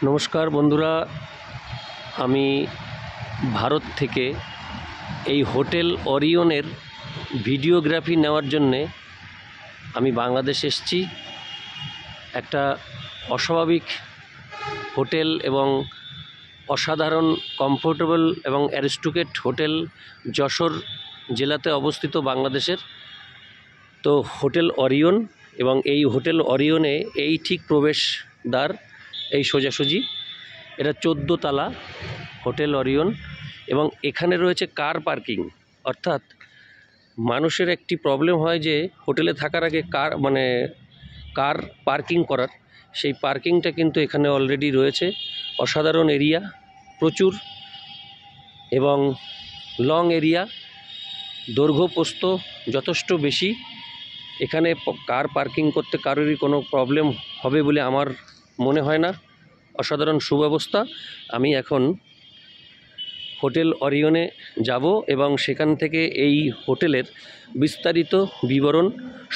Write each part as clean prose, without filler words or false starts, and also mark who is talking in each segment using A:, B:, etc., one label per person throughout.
A: নমস্কার বন্ধুরা, আমি ভারত থেকে এই হোটেল ওরিয়নের ভিডিওগ্রাফি নেওয়ার জন্যে আমি বাংলাদেশ এসেছি। একটা অস্বাভাবিক হোটেল এবং অসাধারণ কমফোর্টেবল এবং অ্যারিস্টোক্রেট হোটেল যশোর জেলাতে অবস্থিত বাংলাদেশের। তো হোটেল ওরিয়ন, এবং এই হোটেল ওরিয়নে এই ঠিক প্রবেশদ্বার, এই সোজাসুজি এটা 14 তলা হোটেল ওরিয়ন, এবং এখানে রয়েছে কার পার্কিং। অর্থাৎ মানুষের একটি প্রবলেম হয় যে হোটেলে থাকার আগে কার পার্কিং করার, সেই পার্কিংটা কিন্তু এখানে অলরেডি রয়েছে। অসাধারণ এরিয়া, প্রচুর এবং লং এরিয়া, দৈর্ঘ্য প্রস্থ যথেষ্ট বেশি। এখানে কার পার্কিং করতে কারোরই কোনো প্রবলেম হবে বলে আমার মনে হয় না। অসাধারণ সুব্যবস্থা। আমি এখন হোটেল ওরিয়নে যাব এবং সেখান থেকে এই হোটেলের বিস্তারিত বিবরণ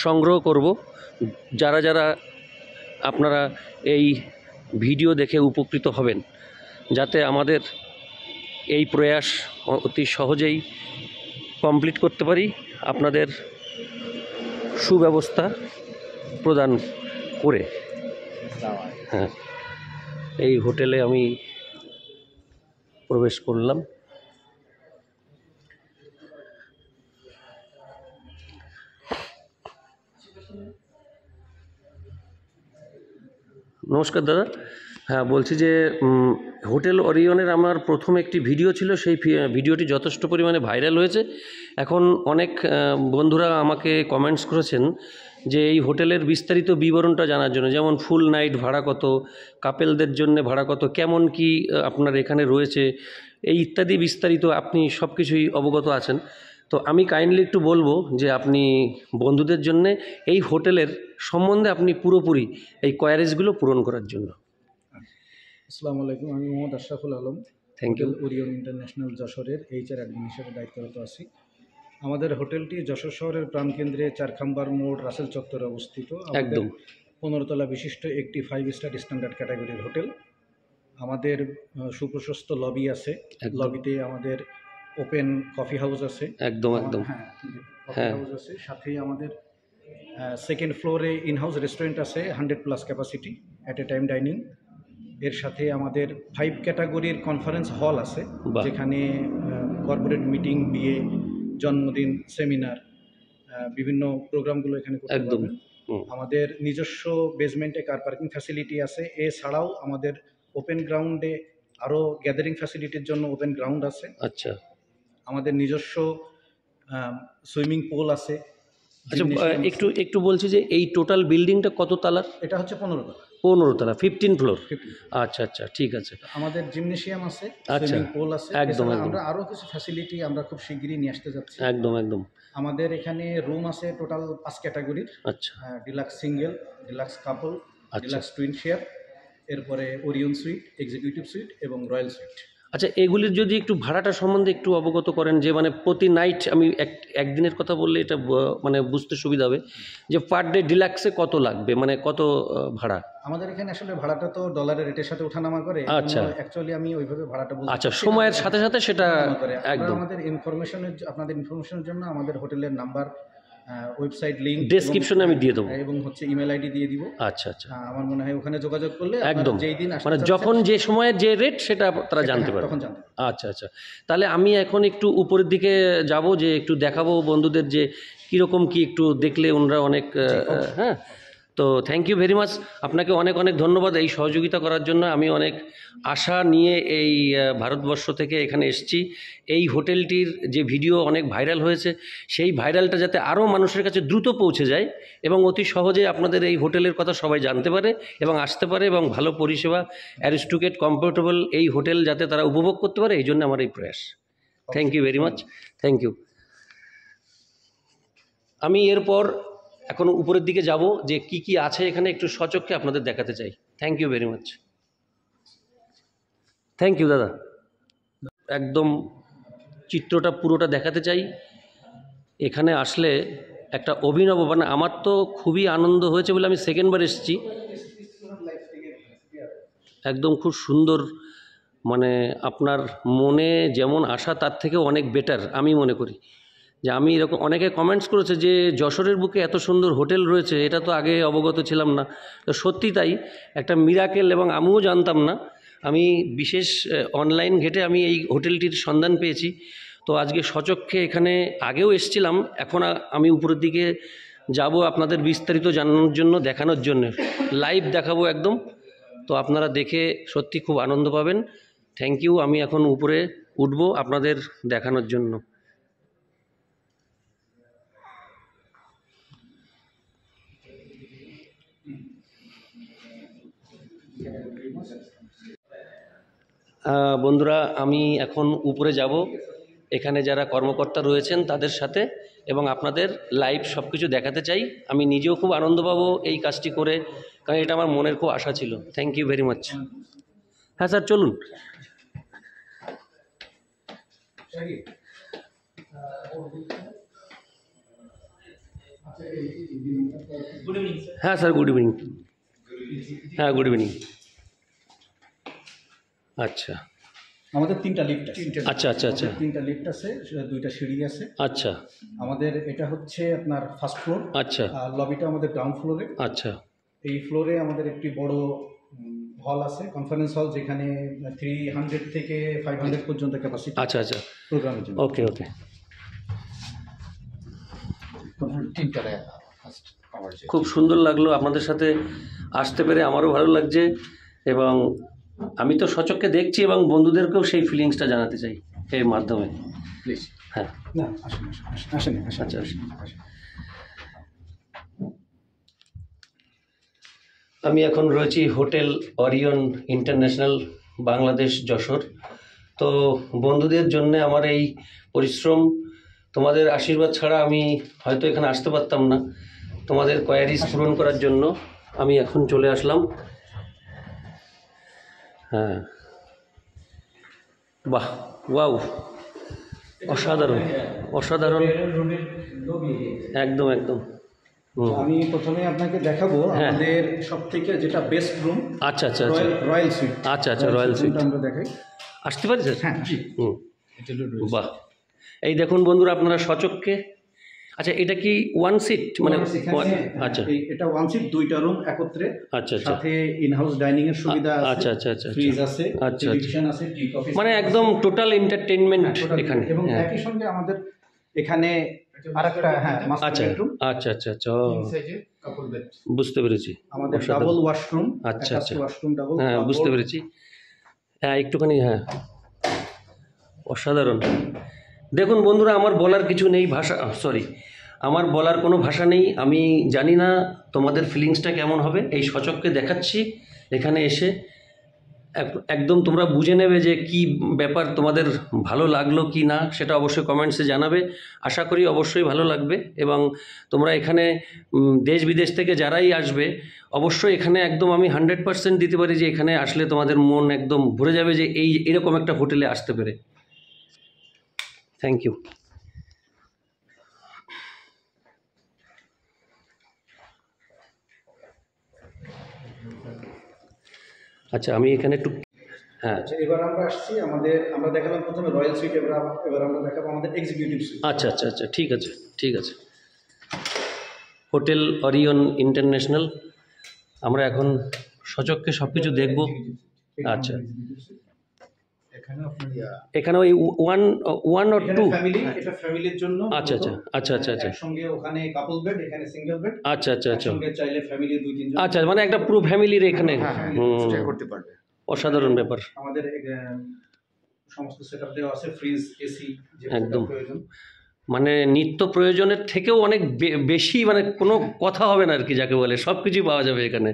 A: সংগ্রহ করব। যারা যারা আপনারা এই ভিডিও দেখে উপকৃত হবেন, যাতে আমাদের এই প্রয়াস অতি সহজেই কমপ্লিট করতে পারি, আপনাদের সুব্যবস্থা প্রদান করে। হ্যাঁ, এই হোটেলে আমি প্রবেশ করলাম। নমস্কার দাদা। হ্যাঁ, বলছি যে হোটেল ওরিয়নের আমার প্রথম একটি ভিডিও ছিল, সেই ভিডিওটি যথেষ্ট পরিমাণে ভাইরাল হয়েছে। এখন অনেক বন্ধুরা আমাকে কমেন্টস করেছেন যে এই হোটেলের বিস্তারিত বিবরণটা জানার জন্য, যেমন ফুল নাইট ভাড়া কত, কাপেলদের জন্য ভাড়া কত, কেমন কি আপনার এখানে রয়েছে, এই ইত্যাদি বিস্তারিত আপনি সব কিছুই অবগত আছেন। তো আমি কাইন্ডলি একটু বলবো যে আপনি বন্ধুদের জন্যে এই হোটেলের সম্বন্ধে আপনি পুরোপুরি এই কোয়ারিজগুলো পূরণ করার জন্য।
B: আসসালামু আলাইকুম, আমি মোহাম্মদ আশরাফুল আলম,
A: থ্যাংক ইউ।
B: ওরিয়ন ইন্টারন্যাশনাল যশোরের HR অ্যাডমিন হিসেবে দায়িত্বরত আছি। আমাদের হোটেলটি যশোর শহরের প্রাণকেন্দ্রে চারখাম্বার মোড়, রাসেল চত্বরে অবস্থিত।
A: একদম
B: 15 তলা বিশিষ্ট একটি 5 স্টার স্ট্যান্ডার্ড ক্যাটাগরির হোটেল। আমাদের সুপ্রশস্ত লবি আছে। লবিতে আমাদের ওপেন কফি হাউস আছে।
A: একদম।
B: কফি হাউস আছে। সাথেই আমাদের সেকেন্ড ফ্লোরে ইনহাউস রেস্টুরেন্ট আছে, 100+ capacity at a time dining. এর সাথে আমাদের 5 ক্যাটাগরির কনফারেন্স হল আছে, যেখানে কর্পোরেট মিটিং, বিয়ে, জন্মদিন, সেমিনার, বিভিন্ন প্রোগ্রামগুলো এখানে করতে পারবেন। আমাদের নিজস্ব বেসমেন্টে কার পার্কিং ফ্যাসিলিটি আছে। এছাড়াও আমাদের ওপেন গ্রাউন্ডে আরও গ্যাদারিং ফ্যাসিলিটির জন্য ওপেন গ্রাউন্ড আছে।
A: আচ্ছা,
B: আমাদের নিজস্ব সুইমিং পুল আছে।
A: আচ্ছা, একটু বলছি যে এই টোটাল বিল্ডিংটা কত তলার?
B: এটা হচ্ছে 15 তলা।
A: 15 তলা, 15 ফ্লোর। আচ্ছা আচ্ছা, ঠিক আছে।
B: আমাদের জিমনেশিয়াম আছে,
A: আচ্ছা,
B: সুইমিং পুল আছে।
A: একদম।
B: আমরা আরও কিছু ফ্যাসিলিটি আমরা খুব শিগগিরই নিয়ে আসতে যাচ্ছি।
A: একদম।
B: আমাদের এখানে রুম আছে টোটাল 5 ক্যাটাগরির।
A: আচ্ছা,
B: ডিলাক্স সিঙ্গেল, ডিলাক্স কাপল, ডিলাক্স টুইন শেয়ার, এরপরে ওরিয়ন সুইট, এক্সিকিউটিভ সুইট এবং রয়্যাল সুইট।
A: আচ্ছা, এগুলির যদি একটু ভাড়াটা সম্বন্ধে একটু অবগত করেন, যে প্রতি নাইট, আমি একদিনের কথা বললে এটা বুঝতে সুবিধা হবে, যে পার ডে ডিলাক্সে কত লাগবে, কত ভাড়া?
B: আমাদের এখানে আসলে ভাড়াটা তো ডলারের রেটের সাথে ওঠানামা করে।
A: আচ্ছা,
B: অ্যাকচুয়ালি আমি ওইভাবে ভাড়াটা বলতে।
A: আচ্ছা, সময়ের সাথে সাথে সেটা একদম।
B: আপনাদের ইনফরমেশনের জন্য আমাদের হোটেলের নাম্বার, ওয়েবসাইট লিংক
A: ডেসক্রিপশনে আমি দিয়ে দেবো,
B: এবং ইমেল আইডি দিয়ে দিব।
A: আচ্ছা।
B: আমার মনে হয় ওখানে যোগাযোগ করলে
A: একদম,
B: যেই দিন
A: যখন যে সময়ে যে রেট সেটা তারা জানতে পারে। আচ্ছা, তাহলে আমি এখন একটু উপরের দিকে যাব, যে একটু দেখাবো বন্ধুদের যে কীরকম কি একটু দেখলে ওনারা অনেক। হ্যাঁ, তো থ্যাংক ইউ ভেরি মাচ, আপনাকে অনেক ধন্যবাদ এই সহযোগিতা করার জন্য। আমি অনেক আশা নিয়ে এই ভারতবর্ষ থেকে এখানে এসেছি। এই হোটেলটির যে ভিডিও অনেক ভাইরাল হয়েছে, সেই ভাইরালটা যাতে আরও মানুষের কাছে দ্রুত পৌঁছে যায় এবং অতি সহজে আপনাদের এই হোটেলের কথা সবাই জানতে পারে এবং আসতে পারে, এবং ভালো পরিষেবা, অ্যারিস্টোক্রেট, কমফোর্টেবল এই হোটেল যাতে তারা উপভোগ করতে পারে, এই জন্য আমার এই প্রয়াস। Thank you very much, thank you. আমি এরপর এখন উপরের দিকে যাব, যে কি আছে এখানে একটু সচক্ষে আপনাদের দেখাতে চাই। Thank you very much, thank you দাদা। একদম চিত্রটা পুরোটা দেখাতে চাই। এখানে আসলে একটা অভিনব, আমার তো খুবই আনন্দ হয়েছে বলে আমি সেকেন্ডবার এসেছি। একদম খুব সুন্দর, মানে আপনার মনে যেমন আশা তার থেকেও অনেক বেটার আমি মনে করি। যে আমি এরকম অনেকে কমেন্টস করেছে যে যশোরের বুকে এত সুন্দর হোটেল রয়েছে, এটা তো আগে অবগত ছিলাম না। তো সত্যি তাই, একটা মিরাকেল, এবং আমিও জানতাম না। আমি বিশেষ অনলাইন ঘেটে আমি এই হোটেলটির সন্ধান পেয়েছি। তো আজকে সচক্ষে এখানে আগেও এসেছিলাম, এখন আমি উপরের দিকে যাব আপনাদের বিস্তারিত জানানোর জন্য, দেখানোর জন্য, লাইভ দেখাবো একদম। তো আপনারা দেখে সত্যি খুব আনন্দ পাবেন। Thank you. আমি এখন উপরে উঠব আপনাদের দেখানোর জন্য। বন্ধুরা, আমি এখন উপরে যাব, এখানে যারা কর্মকর্তা রয়েছেন তাদের সাথে, এবং আপনাদের লাইভ সব কিছু দেখাতে চাই। আমি নিজেও খুব আনন্দ পাবো এই কাজটি করে, কারণ এটা আমার মনের খুব আশা ছিল। Thank you very much. হ্যাঁ স্যার, চলুন। হ্যাঁ স্যার, গুড ইভিনিং। হ্যাঁ, গুড ইভিনিং। আচ্ছা,
B: আমাদের 3টা লিফট আছে।
A: আচ্ছা আচ্ছা আচ্ছা
B: 3টা লিফট আছে, 2টা সিঁড়ি আছে।
A: আচ্ছা
B: আমাদের এটা হচ্ছে আপনার ফার্স্ট ফ্লোর।
A: আচ্ছা
B: আর লবিটা আমাদের গ্রাউন্ড ফ্লোরে।
A: আচ্ছা
B: এই ফ্লোরে আমাদের একটি বড় হল আছে, কনফারেন্স হল, যেখানে 300 থেকে 500 পর্যন্ত ক্যাপাসিটি।
A: আচ্ছা আচ্ছা,
B: প্রোগ্রামের জন্য।
A: ওকে ওকে। খুব সুন্দর লাগলো আপনাদের সাথে আসতে পেরে, আমারও ভালো লাগছে, এবং আমি তো সচক্ষে দেখছি, এবং বন্ধুদেরকেও সেই ফিলিংসটা জানাতে চাই এর মাধ্যমে।
B: প্লিজ।
A: হ্যাঁ,
B: না, আসেন আসেন আসেন।
A: আচ্ছা, আমি এখন রয়েছি hotel Orion international, Bangladesh, Jessore. তো বন্ধুদের জন্য আমার এই পরিশ্রম, তোমাদের আশীর্বাদ ছাড়া আমি হয়তো এখানে আসতে পারতাম না। তোমাদের কোয়ারিজ পূরণ করার জন্য আমি এখন চলে আসলাম। হ্যাঁ, বাহ, ওয়াও, অসাধারণ অসাধারণ, একদম একদম।
B: আমি প্রথমে আপনাকে দেখাবো আমাদের সবথেকে যেটা বেস্ট রুম।
A: আচ্ছা আচ্ছা আচ্ছা,
B: রয়্যাল সুইট।
A: আচ্ছা আচ্ছা, রয়্যাল সুইট
B: আমরা দেখাই।
A: আসতে পারি স্যার?
B: হ্যাঁ,
A: বাহ, এই দেখুন বন্ধুরা আপনারা সচক্ষে। আচ্ছা, এটা কি ওয়ান সিট মানে? আচ্ছা,
B: এটা ওয়ান সিট, 2টা রুম একত্রে।
A: আচ্ছা আচ্ছা,
B: সাথে ইনহাউস ডাইনিং এর সুবিধা আছে।
A: আচ্ছা আচ্ছা আচ্ছা,
B: ফ্রিজ আছে,
A: আচ্ছা
B: টেলিভিশন আছে, টি কফি,
A: মানে একদম টোটাল এন্টারটেইনমেন্ট এখানে।
B: এবং একই সঙ্গে আমাদের এখানে আরেকটা মাস্টার
A: আচ্ছা
B: বেডরুম।
A: আচ্ছা আচ্ছা আচ্ছা, বুঝতে পেরেছি।
B: আমাদের ডাবল ওয়াশরুম।
A: আচ্ছা আচ্ছা,
B: ওয়াশরুম ডাবল।
A: হ্যাঁ, বুঝতে পেরেছি। হ্যাঁ, একটুখানি, হ্যাঁ, অসাধারণ। দেখুন বন্ধুরা, আমার বলার কিছু নেই, আমার বলার কোনো ভাষা নেই। আমি জানি না তোমাদের ফিলিংসটা কেমন হবে, এই সচক্ষে দেখাচ্ছি। এখানে এসে একদম তোমরা বুঝে নেবে যে কি ব্যাপার, তোমাদের ভালো লাগলো কি না সেটা অবশ্যই কমেন্টসে জানাবে। আশা করি অবশ্যই ভালো লাগবে, এবং তোমরা এখানে দেশ বিদেশ থেকে যারাই আসবে, অবশ্যই এখানে একদম আমি 100% দিতে পারি যে এখানে আসলে তোমাদের মন একদম ভরে যাবে যে এরকম একটা হোটেলে আসতে পেরে। Thank you. আচ্ছা, আমি এখানে একটু, হ্যাঁ,
B: এবার আমরা আসছি আমরা দেখালাম প্রথমে রয়্যাল সুইট, এবার আমরা দেখাবো আমাদের এক্সিকিউটিভ সুইট।
A: আচ্ছা আচ্ছা আচ্ছা, ঠিক আছে ঠিক আছে। হোটেল অরিয়ন ইন্টারন্যাশনাল, আমরা এখন সচক্ষে সব কিছু দেখব। আচ্ছা, এখানে ওই ওয়ান অর টু?
B: এটা ফ্যামিলির জন্য।
A: আচ্ছা আচ্ছা আচ্ছা আচ্ছা আচ্ছা,
B: একসঙ্গে ওখানে কাপল বেড, এখানে সিঙ্গেল বেড।
A: আচ্ছা আচ্ছা আচ্ছা,
B: একসঙ্গে চাইলে ফ্যামিলি 2-3 জন।
A: আচ্ছা, মানে একটা পুরো ফ্যামিলির এখানে
B: স্টে করতে পারবে।
A: অসাধারণ ব্যাপার।
B: আমাদের সমস্ত সেটআপ দেওয়া আছে, ফ্রিজ, এসি,
A: একদম
B: প্রয়োজন।
A: মানে নিত্য প্রয়োজনের থেকেও অনেক বেশি, মানে কোনো কথা হবে না আর কি, যাকে বলে সব কিছুই পাওয়া যাবে এখানে।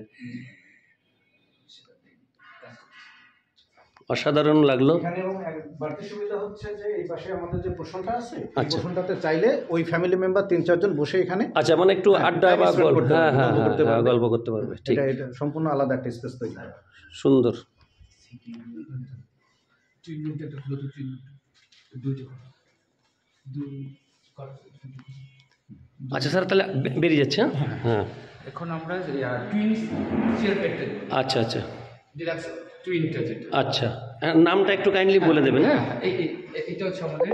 A: অসাধারণ লাগলো।
B: এখানে এবং বাড়তি সুবিধা হচ্ছে যে এই পাশে আমাদের যে পোর্শনটা আছে, এই পোর্শনটাতে চাইলে ওই ফ্যামিলি মেম্বার 3-4 জন বসে এখানে,
A: আচ্ছা, মানে একটু আড্ডা বা গল্প, হ্যাঁ হ্যাঁ, গল্প করতে পারবে। ঠিক,
B: এটা সম্পূর্ণ আলাদা একটা স্পেস তৈরি হয়।
A: সুন্দর। আচ্ছা স্যার, তাহলে বেরিয়ে যাচ্ছে। হ্যাঁ,
C: এখন আমরা টুইনস চেয়ার বেড।
A: আচ্ছা আচ্ছা,
C: ডিলাক্স টুইনটা যেটা।
A: আচ্ছা, হ্যাঁ, নামটা একটু কাইন্ডলি বলে দেবেন।
C: হ্যাঁ, এটা হচ্ছে আমাদের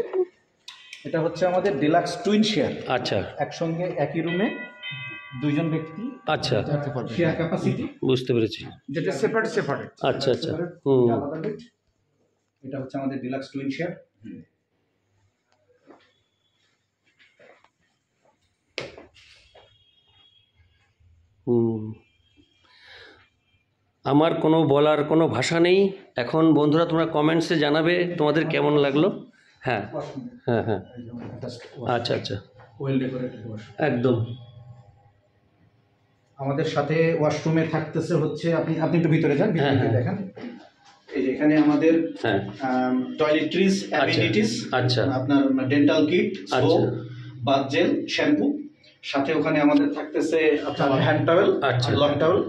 B: এটা হচ্ছে আমাদের ডিলাক্স টুইন শেয়ার।
A: আচ্ছা
B: একসঙ্গে একই রুমে দুইজন ব্যক্তি
A: আচ্ছা,
B: শেয়ার ক্যাপাসিটি,
A: বুঝতে পেরেছি।
C: যেটা সেপারেট।
A: আচ্ছা আচ্ছা, হুম,
B: আলাদা বেড। এটা হচ্ছে আমাদের ডিলাক্স টুইন শেয়ার।
A: হুম। আমার কোনো বলার কোনো ভাষা নেই। এখন বন্ধুরা তোমরা কমেন্টসে জানাবে তোমাদের কেমন লাগলো। হ্যাঁ হ্যাঁ হ্যাঁ, আচ্ছা আচ্ছা,
B: ওয়েল ডেকোরেটেড ওয়াশরুম।
A: একদম।
B: আমাদের সাথে ওয়াশরুমে থাকতেছে হচ্ছে, আপনি একটু ভিতরে যান, ভিতরে
A: হ্যাঁ,
B: দেখেন। এই যে এখানে আমাদের
A: হ্যাঁ,
B: টয়লেট্রিজ, অ্যামিনিটিস,
A: আচ্ছা
B: আপনার ডেন্টাল কিট,
A: আচ্ছা,
B: সোপ, বাথ জেল, শ্যাম্পু। সাথে ওখানে আমাদের থাকতেছে আপনার হ্যান্ড টাওয়েল,
A: আচ্ছা,
B: লং টাওয়েল।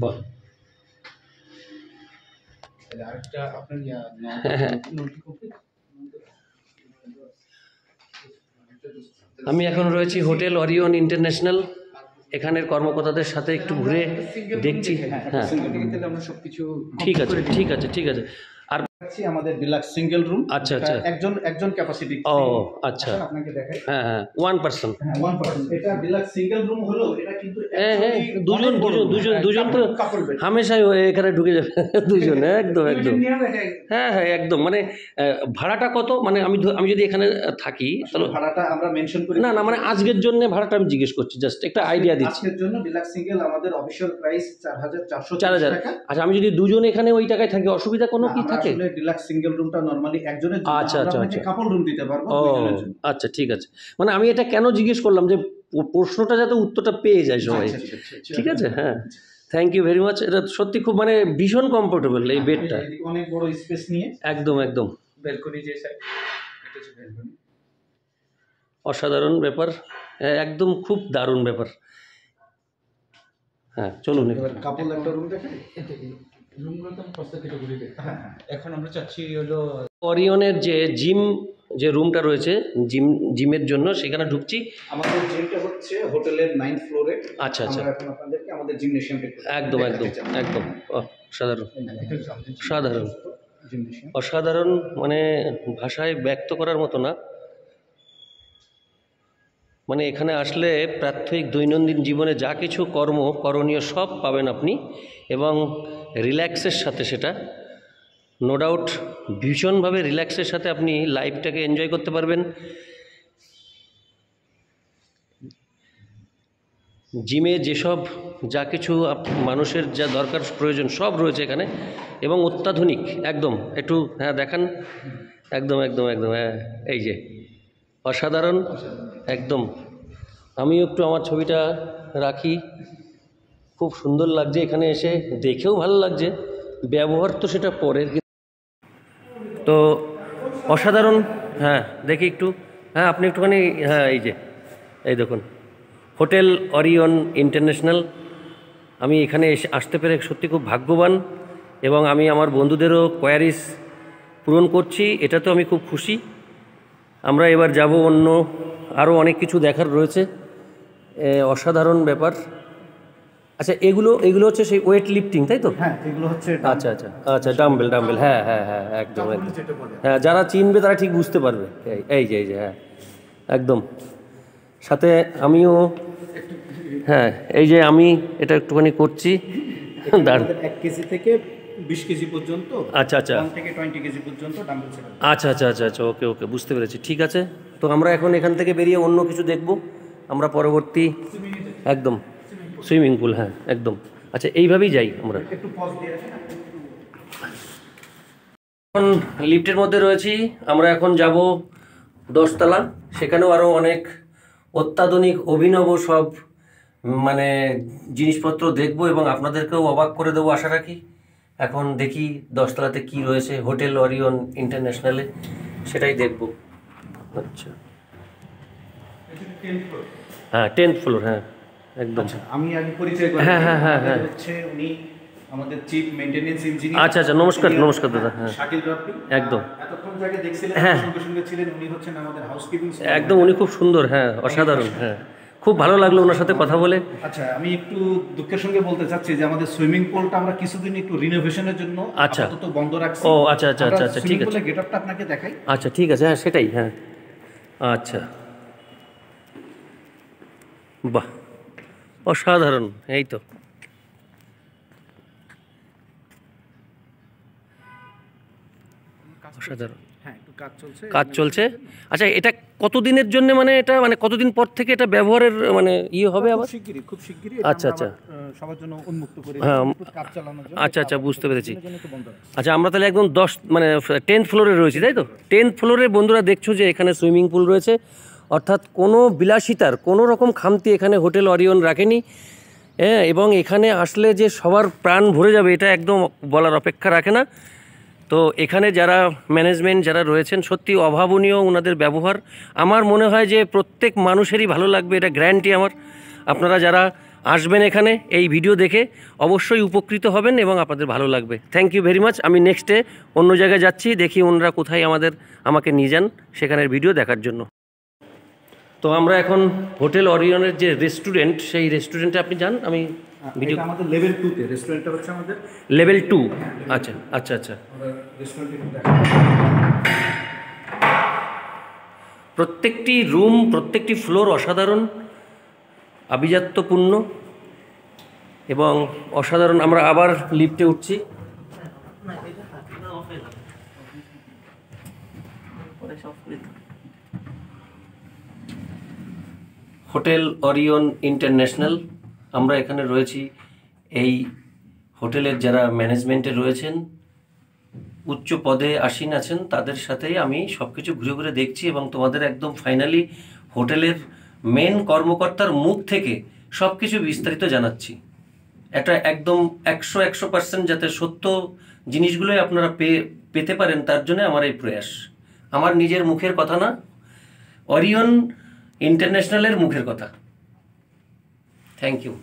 A: বাহ,
C: আরেকটা আপনার
A: আমি এখন রয়েছি হোটেল অরিয়ন ইন্টারন্যাশনাল। এখানের কর্মকর্তাদের সাথে একটু ঘুরে দেখছি। হ্যাঁ,
C: আমরা সবকিছু
A: ঠিক আছে ঠিক আছে ঠিক আছে। আর
B: আমাদের ডিলাক্স সিঙ্গেল রুম।
A: আচ্ছা আচ্ছা,
B: একজন ক্যাপাসিটি।
A: ও আচ্ছা,
B: আপনাকে দেখাই।
A: হ্যাঁ হ্যাঁ, 1%।
B: হ্যাঁ 1%। এটা ডিলাক্স সিঙ্গেল রুম হলো, এটা কিন্তু
A: হ্যাঁ হ্যাঁ, দুজন তো হামেশাই এখানে ঢুকে যাবে। দুজন, একদম একদম। হ্যাঁ হ্যাঁ, একদম। মানে ভাড়াটা কত? মানে আমি যদি এখানে থাকি তাহলে
B: ভাড়াটা আমরা মেনশন করি
A: না, মানে আজকের জন্য ভাড়াটা আমি জিজ্ঞেস করছি, জাস্ট একটা আইডিয়া দিচ্ছি।
B: আজকের জন্য ডিলাক্স সিঙ্গেল আমাদের অফিশিয়াল প্রাইস
A: 4,000
B: টাকা।
A: আচ্ছা, আমি যদি দুজন এখানে ওই টাকায় থাকি অসুবিধা কোনো কি থাকে?
B: আসলে ডিলাক্স সিঙ্গেল রুমটা নরমালি একজনের জন্য,
A: আচ্ছা আচ্ছা আচ্ছা,
B: কাপল রুম দিতে পারবো
A: ও
B: দুইজনের জন্য।
A: আচ্ছা, ঠিক আছে। মানে আমি এটা কেন জিজ্ঞেস করলাম যে প্রশ্নটা যাতে উত্তরটা পেয়ে যায় সবাই। ঠিক আছে, হ্যাঁ, থ্যাংক ইউ ভেরি মাচ। এটা সত্যি খুব মানে ভীষণ কমফোর্টেবল এই বেডটা,
B: অনেক বড় স্পেস নিয়ে।
A: একদম একদম,
C: ব্যালকনি যে সাইড, এটা হচ্ছে ব্যালকনি।
A: অসাধারণ ব্যাপার, একদম খুব দারুণ ব্যাপার। হ্যাঁ চলুন,
B: এবার কাপল একটা রুম দেখেন।
C: রুমগুলো তো কষ্ট ক্যাটাগরি দেখতে। হ্যাঁ, এখন আমরা চাচ্ছি হলো
A: অরিয়নের যে জিম, যে রুমটা রয়েছে জিমের জন্য, সেখানে ঢুকছি।
B: আমাদের জিমটা হচ্ছে হোটেলের 9th ফ্লোরে।
A: আচ্ছা আচ্ছা,
B: আমরা এখন আপনাদেরকে আমাদের জিমনেশিয়ামটা
A: একদম একদম একদম, অসাধারণ অসাধারণ
B: জিমনেশিয়াম।
A: অসাধারণ, মানে ভাষায় ব্যক্ত করার মতো না। মানে এখানে আসলে প্রাত্যহিক দৈনন্দিন জীবনে যা কিছু করণীয় সব পাবেন আপনি, এবং রিল্যাক্সের সাথে, সেটা নো ডাউট ভীষণভাবে রিল্যাক্সের সাথে আপনি লাইফটাকে এনজয় করতে পারবেন। জিমে যেসব যা কিছু মানুষের যা দরকার প্রয়োজন সব রয়েছে এখানে, এবং অত্যাধুনিক একদম। একটু হ্যাঁ দেখান, একদম একদম একদম, হ্যাঁ এই যে অসাধারণ একদম। আমিও একটু আমার ছবিটা রাখি, খুব সুন্দর লাগছে এখানে এসে, দেখেও ভালো লাগছে, ব্যবহার তো সেটা পরের। তো অসাধারণ, হ্যাঁ দেখি একটু, হ্যাঁ আপনি একটুখানি, হ্যাঁ এই দেখুন হোটেল অরিয়ন ইন্টারন্যাশনাল। আমি এখানে আসতে পেরে সত্যি খুব ভাগ্যবান, এবং আমি আমার বন্ধুদেরও কোয়ারিজ পূরণ করছি, এটা তো আমি খুব খুশি। আমরা এবার যাব, অন্য আরও অনেক কিছু দেখার রয়েছে, অসাধারণ ব্যাপার। আচ্ছা, এগুলো হচ্ছে সেই ওয়েট লিফটিং, তাই তো?
B: হ্যাঁ, এগুলো হচ্ছে
A: আচ্ছা আচ্ছা আচ্ছা, ডাম্বেল, হ্যাঁ হ্যাঁ হ্যাঁ, একদম একদম, হ্যাঁ যারা চিনবে তারা ঠিক বুঝতে পারবে। এই যে হ্যাঁ একদম। সাথে আমিও, হ্যাঁ এই যে আমি এটা একটুখানি করছি।
B: 1 কেজি থেকে 20 কেজি পর্যন্ত,
A: আচ্ছা আচ্ছা
B: 1 থেকে 20 কেজি পর্যন্ত ডাম্বেল সেট।
A: আচ্ছা আচ্ছা আচ্ছা আচ্ছা, ওকে ওকে, বুঝতে পেরেছি। ঠিক আছে, তো আমরা এখন এখান থেকে বেরিয়ে অন্য কিছু দেখব আমরা পরবর্তী, একদম সুইমিং পুল, হ্যাঁ একদম। আচ্ছা, এইভাবেই যাই আমরা।
B: একটু পজ দিয়ে রাখেন।
A: এখন লিফটের মধ্যে রয়েছি, আমরা এখন যাব 10 তলা। সেখানেও আরও অনেক অত্যাধুনিক অভিনব সব মানে জিনিসপত্র দেখব, এবং আপনাদেরকেও অবাক করে দেবো আশা রাখি। এখন দেখি 10 তলাতে কী রয়েছে হোটেল অরিয়ন ইন্টারন্যাশনালে, সেটাই দেখব। আচ্ছা, হ্যাঁ 10th ফ্লোর, হ্যাঁ একদম।
B: আমি আগে পরিচয় করি।
A: হ্যাঁ হ্যাঁ হ্যাঁ হ্যাঁ,
B: হচ্ছে উনি আমাদের চিফ মেইনটেনেন্স ইঞ্জিনিয়ার।
A: আচ্ছা আচ্ছা, নমস্কার নমস্কার দাদা। হ্যাঁ
B: শাকিল রাব্বি,
A: একদম,
B: এতক্ষণ যাকে দেখছিলেন
A: হ্যাঁ
B: সঙ্গে সঙ্গে ছিলেন, উনি হচ্ছেন আমাদের হাউসকিপিং।
A: একদম, উনি খুব সুন্দর, হ্যাঁ অসাধারণ, হ্যাঁ খুব ভালো লাগলো ওনার সাথে কথা বলে।
B: আচ্ছা, আমি একটু দুঃখের সঙ্গে বলতে চাচ্ছি যে আমাদের সুইমিং পুলটা আমরা কিছুদিন একটু রিনোভেশনের জন্য
A: আচ্ছা
B: আপাতত বন্ধ রাখছি।
A: ও আচ্ছা আচ্ছা আচ্ছা আচ্ছা ঠিক আছে,
B: গেটআপটা আপনাকে দেখাই।
A: আচ্ছা ঠিক আছে, হ্যাঁ সেটাই, হ্যাঁ আচ্ছা বাহ অসাধারণ, এই তো অসাধারণ
B: হ্যাঁ, একটু কাজ চলছে।
A: কাজ চলছে। আচ্ছা এটা কতদিনের জন্য, মানে এটা মানে কতদিন পর থেকে এটা ব্যবহারের মানে ইয়ে হবে আবার?
B: খুব শিগগিরই
A: আচ্ছা আচ্ছা
B: সবার জন্য উন্মুক্ত করে
A: হ্যাঁ
B: কাজ চালানোর জন্য।
A: আচ্ছা আচ্ছা বুঝতে পেরেছি।
B: এর জন্য একটু বন্ধ রাখছি।
A: আচ্ছা আমরা তাহলে একদম 10 মানে 10th ফ্লোরে রয়েছি, তাই তো? 10th ফ্লোরে বন্ধুরা দেখছো যে এখানে সুইমিং পুল রয়েছে, অর্থাৎ কোনো বিলাসিতার কোনো রকম খামতি এখানে হোটেল অরিয়ন রাখেনি। হ্যাঁ, এবং এখানে আসলে যে সবার প্রাণ ভরে যাবে এটা একদম বলার অপেক্ষা রাখে না। তো এখানে যারা ম্যানেজমেন্ট যারা রয়েছেন সত্যি অভাবনীয় ওনাদের ব্যবহার। আমার মনে হয় যে প্রত্যেক মানুষেরই ভালো লাগবে, এটা গ্যারান্টি আমার। আপনারা যারা আসবেন এখানে এই ভিডিও দেখে অবশ্যই উপকৃত হবেন এবং আপনাদের ভালো লাগবে। Thank you very much. আমি নেক্সটে অন্য জায়গায় যাচ্ছি, দেখি ওনারা কোথায় আমাকে নিয়ে যান সেখানের ভিডিও দেখার জন্য। তো আমরা এখন হোটেল অরিয়নের যে রেস্টুরেন্ট, সেই রেস্টুরেন্টে আপনি যান, আমি ভিডিও।
B: এটা আমাদের লেভেল 2 তে, রেস্টুরেন্টটা হচ্ছে আমাদের
A: লেভেল 2। আচ্ছা আচ্ছা আচ্ছা,
B: রেস্টুরেন্টে
A: প্রত্যেকটি রুম প্রত্যেকটি ফ্লোর অসাধারণ, আভিজাত্যপূর্ণ এবং অসাধারণ। আমরা আবার লিফটে উঠছি। হোটেল অরিয়ন ইন্টারন্যাশনাল, আমরা এখানে রয়েছি। এই হোটেলের যারা ম্যানেজমেন্টে রয়েছেন, উচ্চ পদে আসীন আছেন, তাদের সাথেই আমি সব কিছু ঘুরে ঘুরে দেখছি এবং তোমাদের একদম ফাইনালি হোটেলের মেন কর্মকর্তার মুখ থেকে সব কিছু বিস্তারিত জানাচ্ছি। এটা একদম 100% যাতে সত্য জিনিসগুলোই আপনারা পেতে পারেন, তার জন্য আমার এই প্রয়াস। আমার নিজের মুখের কথা না, অরিয়ন ইন্টারন্যাশনালের মুখের কথা। Thank you.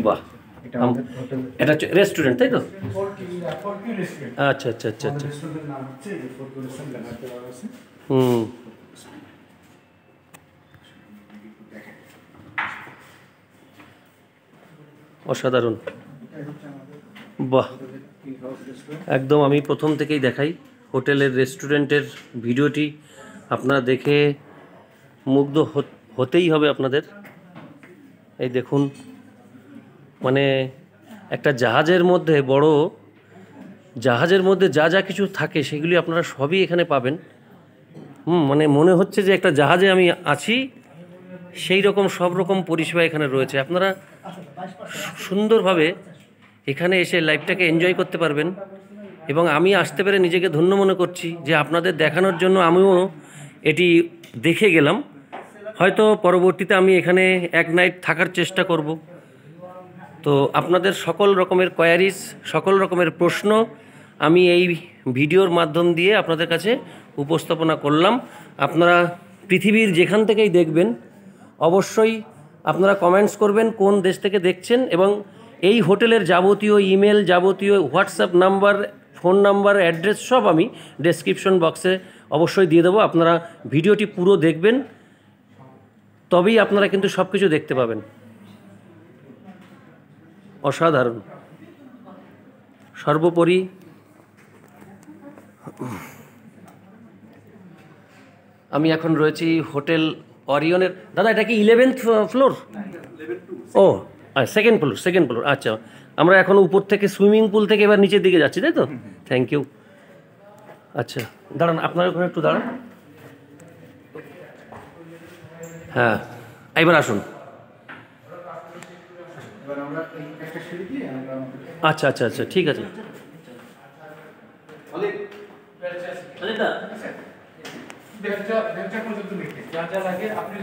A: বাহ, এটা রেস্টুরেন্ট তাই তো? আচ্ছা আচ্ছা আচ্ছা আচ্ছা, হুম, অসাধারণ, বাহ একদম। আমি প্রথম থেকেই দেখাই হোটেলের রেস্টুরেন্টের ভিডিওটি, আপনারা দেখে মুগ্ধ হতেই হবে আপনাদের। এই দেখুন, মানে একটা জাহাজের মধ্যে, বড় জাহাজের মধ্যে যা যা কিছু থাকে সেগুলি আপনারা সবই এখানে পাবেন। মানে মনে হচ্ছে যে একটা জাহাজে আমি আছি, সেই রকম সব রকম পরিষেবা এখানে রয়েছে। আপনারা সুন্দরভাবে এখানে এসে লাইফটাকে এনজয় করতে পারবেন এবং আমি আসতে পেরে নিজেকে ধন্য মনে করছি যে আপনাদের দেখানোর জন্য আমিও এটি দেখে গেলাম। হয়তো পরবর্তীতে আমি এখানে এক নাইট থাকার চেষ্টা করব। তো আপনাদের সকল রকমের কোয়ারিজ, সকল রকমের প্রশ্ন আমি এই ভিডিওর মাধ্যম দিয়ে আপনাদের কাছে উপস্থাপনা করলাম। আপনারা পৃথিবীর যেখান থেকেই দেখবেন অবশ্যই আপনারা কমেন্টস করবেন কোন দেশ থেকে দেখছেন, এবং এই হোটেলের যাবতীয় ইমেল, যাবতীয় WhatsApp number, phone number, address সব আমি ডেসক্রিপশন বক্সে অবশ্যই দিয়ে দেবো। আপনারা ভিডিওটি পুরো দেখবেন, তবেই আপনারা কিন্তু সব কিছু দেখতে পাবেন। অসাধারণ। সর্বোপরি আমি এখন রয়েছি হোটেল অরিয়নের। দাদা এটা কি 11th ফ্লোর? ও সেকেন্ড ফ্লোর। আচ্ছা, আমরা এখন উপর থেকে সুইমিং পুল থেকে এবার নিচের দিকে যাচ্ছি, তাই তো? Thank you. আচ্ছা দাঁড়ান, আপনার ওখানে একটু দাঁড়ান। হ্যাঁ এবার আসুন। আচ্ছা আচ্ছা আচ্ছা, ঠিক আছে।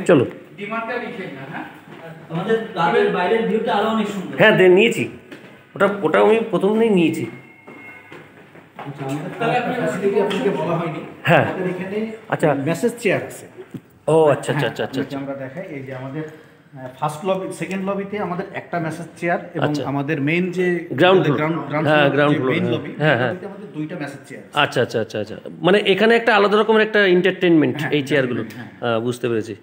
A: চলো, হ্যাঁ নিয়েছি, ওটা আমি প্রথমেই নিয়েছি। হ্যাঁ আচ্ছা,
B: মেসেজ চেয়ার আছে।
A: ও আচ্ছা আচ্ছা আচ্ছা আচ্ছা,
B: আমরা দেখাই, এই যে আমাদের ফার্স্ট লবি, সেকেন্ড লবিতে আমাদের একটা মেসেজ চেয়ার এবং
A: আচ্ছা।
B: আমাদের মেইন যে
A: গ্রাউন্ড ফ্লোর, হ্যাঁ গ্রাউন্ড ফ্লোর,
B: মেইন লবি,
A: হ্যাঁ হ্যাঁ,
B: আমাদের দুইটা মেসেজ চেয়ার।
A: আচ্ছা আচ্ছা আচ্ছা আচ্ছা, মানে এখানে একটা আলাদা রকমের একটা এন্টারটেনমেন্ট এই চেয়ারগুলো, বুঝতে পেরেছি।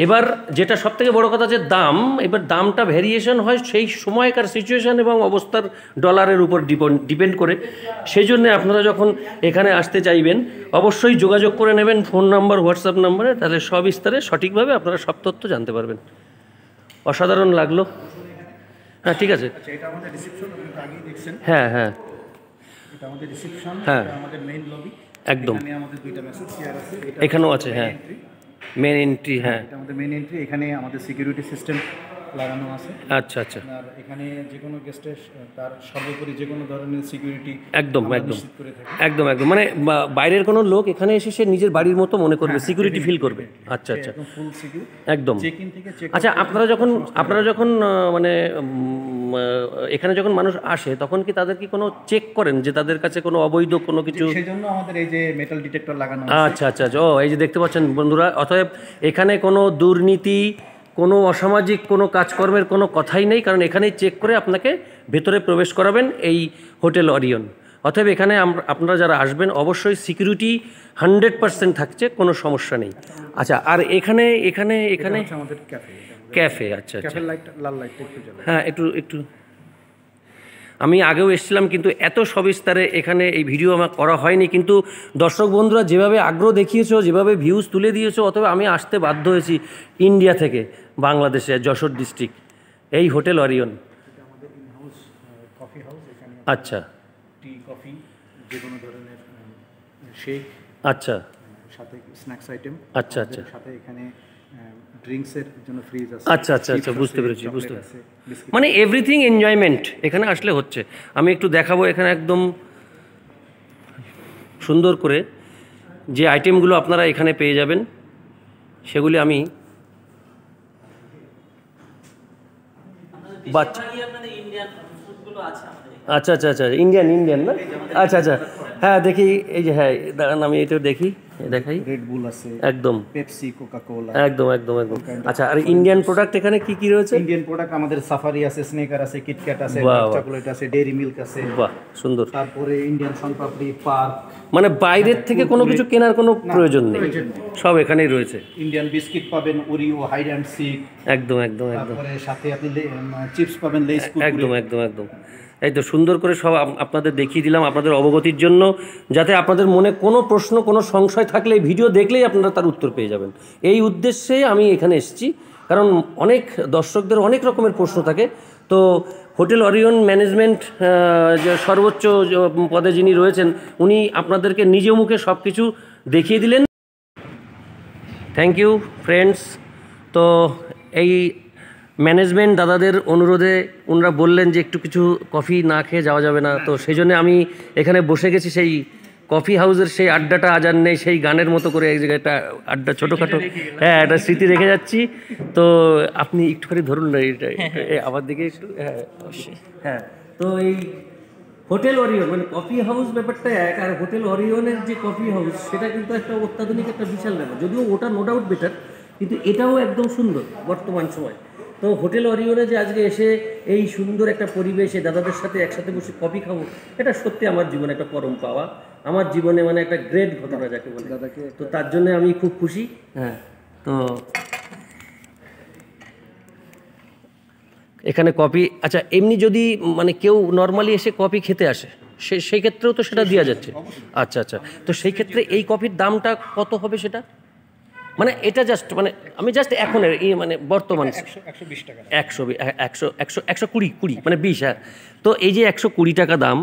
A: এবার যেটা সব থেকে বড় কথা যে দাম, এবার দামটা ভ্যারিয়েশন হয় সেই সময়কার সিচুয়েশান এবং অবস্থার ডলারের উপর ডিপেন্ড করে। সেই জন্যে আপনারা যখন এখানে আসতে চাইবেন অবশ্যই যোগাযোগ করে নেবেন ফোন নাম্বার, হোয়াটসঅ্যাপ নাম্বারে, তাহলে সবিস্তারে সঠিকভাবে আপনারা সব তথ্য জানতে পারবেন। অসাধারণ লাগলো। হ্যাঁ ঠিক আছে,
B: আচ্ছা, এটা আমাদের রিসেপশন, আপনি তো আগেই দেখছেন।
A: হ্যাঁ হ্যাঁ,
B: এটা আমাদের রিসেপশন,
A: হ্যাঁ
B: এটা আমাদের মেইন লবি।
A: একদম,
B: এখানে আমাদের দুইটা মেসেজ চেয়ার আছে, এটা
A: এখানেও আছে, হ্যাঁ মেন এন্ট্রি, হ্যাঁ
B: এটা আমাদের মেইন এন্ট্রি। এখানে আমাদের সিকিউরিটি সিস্টেম লাগানো আছে।
A: আচ্ছা আচ্ছা,
B: আর এখানে যে কোনো গেস্টের তার সর্বোপরি যে কোনো ধরনের সিকিউরিটি
A: একদম একদম
B: করে থাকি।
A: একদম একদম, মানে বাইরের কোনো লোক এখানে এসে সে নিজের বাড়ির মতো মনে করবে, সিকিউরিটি ফিল করবে। আচ্ছা আচ্ছা,
B: একদম ফুল সিকিউর,
A: একদম।
B: চেক ইন থেকে চেক
A: আচ্ছা, আপনারা যখন মানে এখানে যখন মানুষ আসে তখন কি তাদের কি কোনো চেক করেন যে তাদের কাছে কোনো অবৈধ কোনো কিছু?
B: সেই জন্য আমাদের এই যে মেটাল ডিটেক্টর লাগানো আছে।
A: আচ্ছা আচ্ছা আচ্ছা, ও এই যে দেখতে পাচ্ছেন বন্ধুরা, অতএব এখানে কোনো দুর্নীতি, কোনো অসামাজিক কোনো কাজকর্মের কোনো কথাই নেই, কারণ এখানেই চেক করে আপনাকে ভেতরে প্রবেশ করাবেন এই হোটেল অরিয়ন। অতএব এখানে আপনারা যারা আসবেন অবশ্যই সিকিউরিটি 100% থাকছে, কোনো সমস্যা নেই। আচ্ছা, আর এখানে এখানে এখানে
B: হচ্ছে আমাদের ক্যাফে।
A: ক্যাফে, আচ্ছা আচ্ছা,
B: ক্যাফের লাইট, লাল লাইটটা একটু জ্বালায়।
A: হ্যাঁ একটু একটু, আমি আগেও এসেছিলাম কিন্তু এত সবিস্তারে এখানে এই ভিডিও আমার করা হয়নি, কিন্তু দর্শক বন্ধুরা যেভাবে আগ্রহ দেখিয়েছো, যেভাবে ভিউজ তুলে দিয়েছো, অথবা আমি আসতে বাধ্য হয়েছি ইন্ডিয়া থেকে বাংলাদেশে, যশোর ডিস্ট্রিক্ট, এই হোটেল অরিয়ন।
B: এটা আমাদের ইন হাউস কফি হাউস। এখানে
A: আচ্ছা
B: টি, কফি, যে কোনো ধরনের শেক,
A: আচ্ছা
B: সাথে স্ন্যাক্স আইটেম।
A: আচ্ছা আচ্ছা
B: সাথে এখানে ড্রিঙ্কসের জন্য ফ্রিজ আছে।
A: আচ্ছা আচ্ছা আচ্ছা, বুঝতে পেরেছি বুঝতে পেরেছি, মানে এভরিথিং এনজয়মেন্ট এখানে আসলে হচ্ছে। আমি একটু দেখাবো এখানে একদম সুন্দর করে যে আইটেমগুলো আপনারা এখানে পেয়ে যাবেন সেগুলি আমি বাচ্চা, আচ্ছা আচ্ছা আচ্ছা, ইন্ডিয়ান না, আচ্ছা আচ্ছা, হ্যাঁ দেখি, এই যে হ্যাঁ দাঁড়ান আমি এটা দেখি, দেখাই,
B: রেড বুল আছে,
A: একদম
B: পেপসি, কোকা কোলা,
A: একদম একদম একদম। আচ্ছা, আর ইন্ডিয়ান প্রোডাক্ট এখানে কি কি রয়েছে?
B: ইন্ডিয়ান প্রোডাক্ট আমাদের সাফারি আছে, স্নেকার আছে, কিটক্যাট আছে,
A: বাহ,
B: চকলেট আছে, ডেইরি মিল্ক আছে।
A: বাহ সুন্দর।
B: তারপরে ইন্ডিয়ান সনপাপড়ি, পার্ক,
A: মানে বাইরের থেকে কোনো কিছু কেনার কোনো প্রয়োজন নেই, সব এখানেই রয়েছে।
B: ইন্ডিয়ান বিস্কিট পাবেন, ওরিও, হাইড অ্যান্ড সিক,
A: একদম একদম একদম,
B: তারপরে সাথে আপনি চিপস পাবেন, লেস,
A: একদম একদম একদম। এই তো সুন্দর করে সব আপনাদের দেখিয়ে দিলাম আপনাদের অবগতির জন্য, যাতে আপনাদের মনে কোনো প্রশ্ন, কোনো সংশয় থাকলে এই ভিডিও দেখলেই আপনারা তার উত্তর পেয়ে যাবেন। এই উদ্দেশ্যে আমি এখানে এসেছি, কারণ অনেক দর্শকদের অনেক রকমের প্রশ্ন থাকে। তো হোটেল অরিয়ন ম্যানেজমেন্ট যে সর্বোচ্চ পদে যিনি রয়েছেন, উনি আপনাদেরকে নিজ মুখে সব কিছু দেখিয়ে দিলেন। Thank you friends. তো এই ম্যানেজমেন্ট দাদাদের অনুরোধে ওনারা বললেন যে একটু কিছু কফি না খেয়ে যাওয়া যাবে না, তো সেই জন্য আমি এখানে বসে গেছি সেই কফি হাউসের সেই আড্ডাটা আজ আর নেই, সেই গানের মতো করে এক জায়গায় একটা আড্ডা ছোটোখাটো, হ্যাঁ একটা স্মৃতি রেখে যাচ্ছি। তো আপনি একটুখানি ধরুন না এটা আমার দিকে একটু, হ্যাঁ অবশ্যই, হ্যাঁ। তো এই হোটেল অরিয়ন মানে কফি হাউস ব্যাপারটা এক, আর হোটেল অরিয়নের যে কফি হাউস সেটা কিন্তু একটা অত্যাধুনিক একটা বিশাল ব্যাপার, যদিও ওটা নো ডাউট বেটার, কিন্তু এটাও একদম সুন্দর বর্তমান সময়। তো হোটেল অরিয়নে যে আজকে এসে এই সুন্দর একটা পরিবেশে দাদাদের সাথে একসাথে বসে কফি খাবো, এটা সত্যি আমার জীবনে একটা পরম পাওয়া, আমার জীবনে মানে একটা গ্রেট ঘটনা যাকে বলে। তো তার জন্য আমি খুব খুশি। হ্যাঁ, তো এখানে কফি, আচ্ছা এমনি যদি মানে কেউ নর্মালি এসে কফি খেতে আসে সেই ক্ষেত্রেও তো সেটা দেওয়া যাচ্ছে? আচ্ছা আচ্ছা, তো সেই ক্ষেত্রে এই কফির দামটা কত হবে সেটা? মানে এটা জাস্ট মানে আমি জাস্ট এখন মানে বর্তমান
B: 120 টাকা,
A: 120 মানে 20, হ্যাঁ। তো এই যে 120 টাকা দাম,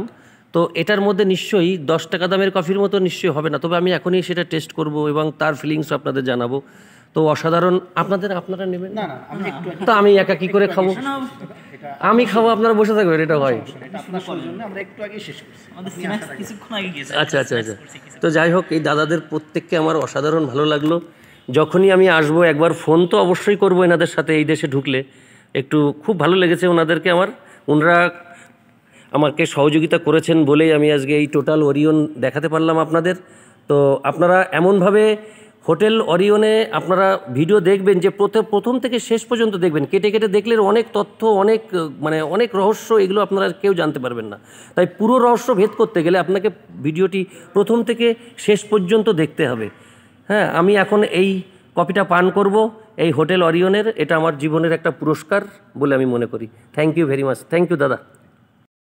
A: তো এটার মধ্যে নিশ্চয়ই 10 টাকা দামের কফির মতো নিশ্চয়ই হবে না, তবে আমি এখনই সেটা টেস্ট করব এবং তার ফিলিংস আপনাদের জানাবো। তো অসাধারণ। আপনারা নেবেন না? তো আমি একা কি করে খাবো? আমি খাবো, আপনারা বসে থাকবেন, এটা হয়। আচ্ছা আচ্ছা আচ্ছা, তো যাই হোক, এই দাদাদের প্রত্যেককে আমার অসাধারণ ভালো লাগলো। যখনই আমি আসবো একবার ফোন তো অবশ্যই করবো এনাদের সাথে, এই দেশে ঢুকলে একটু খুব ভালো লেগেছে ওনাদেরকে আমার, ওনারা আমাকে সহযোগিতা করেছেন বলেই আমি আজকে এই টোটাল অরিয়ন দেখাতে পারলাম আপনাদের। তো আপনারা এমনভাবে হোটেল অরিয়নে আপনারা ভিডিও দেখবেন যে প্রথম থেকে শেষ পর্যন্ত দেখবেন, কেটে কেটে দেখলে অনেক তথ্য, অনেক মানে অনেক রহস্য, এগুলো আপনারা কেউ জানতে পারবেন না। তাই পুরো রহস্য ভেদ করতে গেলে আপনাকে ভিডিওটি প্রথম থেকে শেষ পর্যন্ত দেখতে হবে। হ্যাঁ, আমি এখন এই কফিটা পান করব এই হোটেল অরিয়নের, এটা আমার জীবনের একটা পুরস্কার বলে আমি মনে করি। Thank you very much. Thank you দাদা।